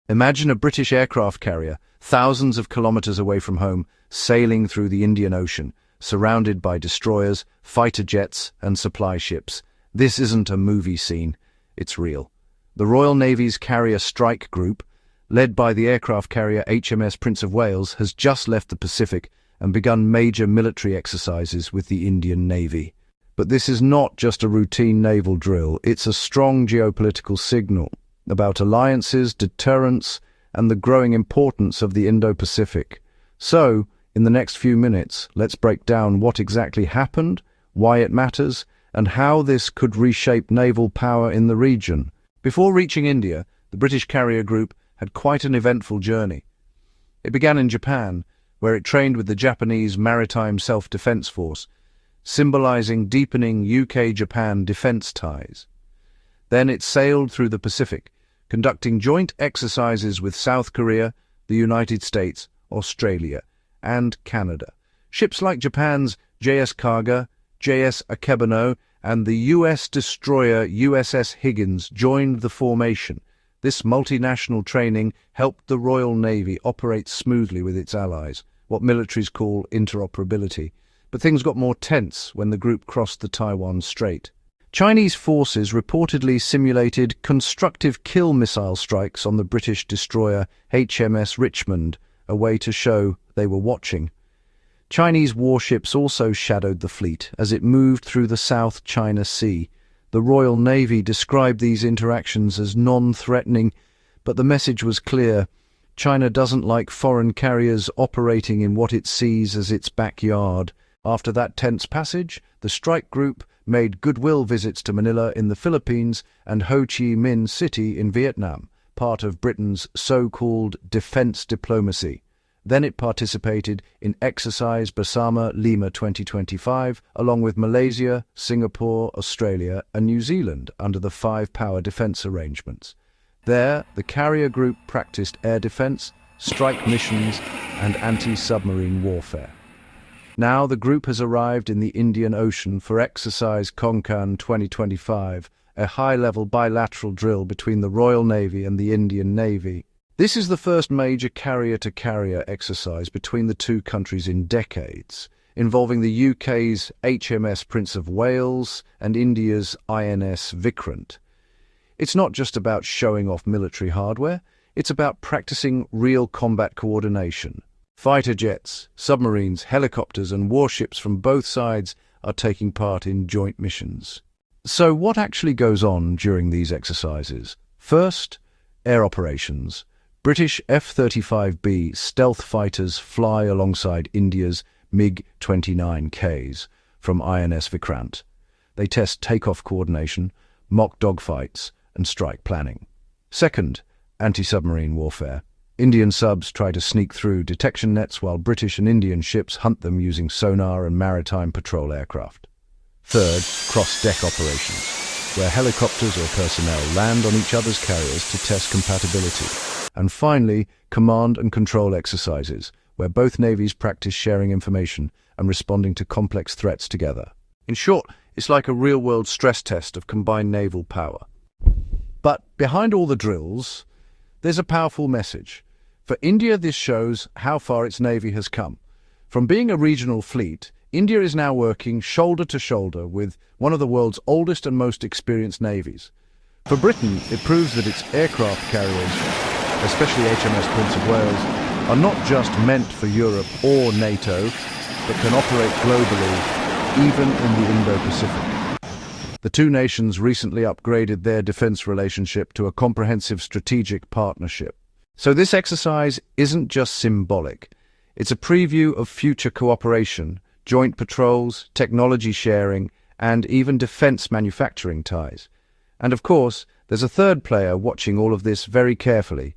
Imagine a British aircraft carrier, thousands of kilometers away from home, sailing through the Indian Ocean, surrounded by destroyers, fighter jets, and supply ships. This isn't a movie scene, it's real. The Royal Navy's carrier strike group, led by the aircraft carrier HMS Prince of Wales, has just left the Pacific and begun major military exercises with the Indian Navy. But this is not just a routine naval drill, it's a strong geopolitical signal about alliances, deterrence, and the growing importance of the Indo-Pacific. So, in the next few minutes, let's break down what exactly happened, why it matters, and how this could reshape naval power in the region. Before reaching India, the British carrier group had quite an eventful journey. It began in Japan, where it trained with the Japanese Maritime Self-Defense Force, symbolizing deepening UK-Japan defense ties. Then it sailed through the Pacific, conducting joint exercises with South Korea, the United States, Australia, and Canada. Ships like Japan's JS Kaga, JS Akebano, and the US destroyer USS Higgins joined the formation. This multinational training helped the Royal Navy operate smoothly with its allies, what militaries call interoperability. But things got more tense when the group crossed the Taiwan Strait. Chinese forces reportedly simulated constructive kill missile strikes on the British destroyer HMS Richmond, a way to show they were watching. Chinese warships also shadowed the fleet as it moved through the South China Sea. The Royal Navy described these interactions as non-threatening, but the message was clear. China doesn't like foreign carriers operating in what it sees as its backyard. After that tense passage, the strike group made goodwill visits to Manila in the Philippines and Ho Chi Minh City in Vietnam, part of Britain's so-called defense diplomacy. Then it participated in Exercise Bersama Lima 2025, along with Malaysia, Singapore, Australia, and New Zealand under the five-power defense arrangements. There, the carrier group practiced air defense, strike missions, and anti-submarine warfare. Now the group has arrived in the Indian Ocean for Exercise Konkan 2025, a high-level bilateral drill between the Royal Navy and the Indian Navy. This is the first major carrier-to-carrier exercise between the two countries in decades, involving the UK's HMS Prince of Wales and India's INS Vikrant. It's not just about showing off military hardware, it's about practicing real combat coordination. Fighter jets, submarines, helicopters, and warships from both sides are taking part in joint missions. So what actually goes on during these exercises? First, air operations. British F-35B stealth fighters fly alongside India's MiG-29Ks from INS Vikrant. They test takeoff coordination, mock dogfights, and strike planning. Second, anti-submarine warfare. Indian subs try to sneak through detection nets while British and Indian ships hunt them using sonar and maritime patrol aircraft. Third, cross-deck operations, where helicopters or personnel land on each other's carriers to test compatibility. And finally, command and control exercises, where both navies practice sharing information and responding to complex threats together. In short, it's like a real-world stress test of combined naval power. But behind all the drills, there's a powerful message. For India, this shows how far its navy has come. From being a regional fleet, India is now working shoulder to shoulder with one of the world's oldest and most experienced navies. For Britain, it proves that its aircraft carriers, especially HMS Prince of Wales, are not just meant for Europe or NATO, but can operate globally, even in the Indo-Pacific. The two nations recently upgraded their defense relationship to a comprehensive strategic partnership. So this exercise isn't just symbolic. It's a preview of future cooperation, joint patrols, technology sharing, and even defense manufacturing ties. And of course, there's a third player watching all of this very carefully: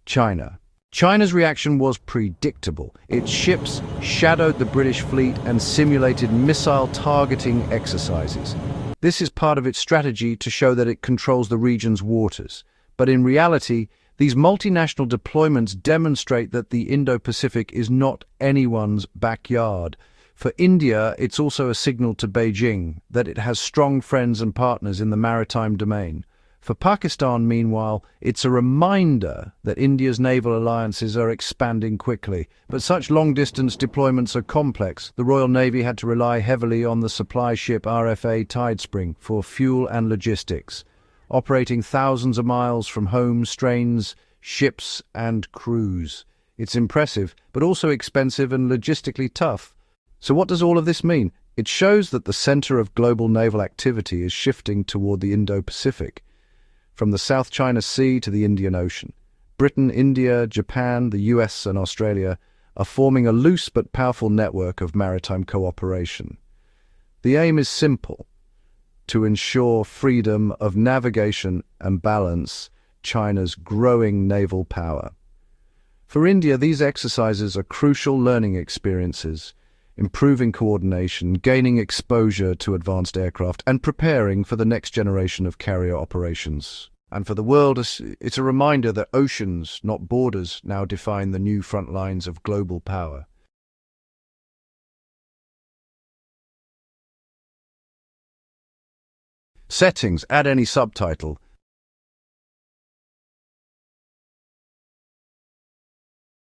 China. China's reaction was predictable. Its ships shadowed the British fleet and simulated missile targeting exercises. This is part of its strategy to show that it controls the region's waters. But in reality, these multinational deployments demonstrate that the Indo-Pacific is not anyone's backyard. For India, it's also a signal to Beijing that it has strong friends and partners in the maritime domain. For Pakistan, meanwhile, it's a reminder that India's naval alliances are expanding quickly. But such long-distance deployments are complex. The Royal Navy had to rely heavily on the supply ship RFA Tidespring for fuel and logistics, operating thousands of miles from home, strains ships and crews. It's impressive, but also expensive and logistically tough. So what does all of this mean? It shows that the center of global naval activity is shifting toward the Indo-Pacific, from the South China Sea to the Indian Ocean. Britain, India, Japan, the US and Australia are forming a loose but powerful network of maritime cooperation. The aim is simple: to ensure freedom of navigation and balance China's growing naval power. For India, these exercises are crucial learning experiences, improving coordination, gaining exposure to advanced aircraft, and preparing for the next generation of carrier operations. And for the world, it's a reminder that oceans, not borders, now define the new front lines of global power. Settings. Add any subtitle.